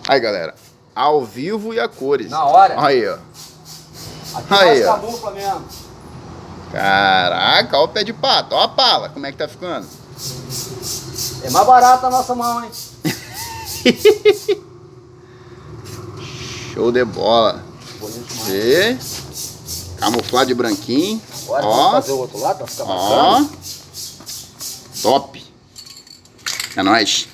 Aí, galera. Ao vivo e a cores. Na hora. Aí, ó. Aqui Aí, mais ó. camufla mesmo. Caraca, olha o pé de pato. Ó a pala, como é que tá ficando. É mais barato a nossa mão, hein? Show de bola. Bonito demais. E camuflado de branquinho. Agora Ó. vamos fazer o outro lado pra ficar Ó. bacana. Top. É nóis.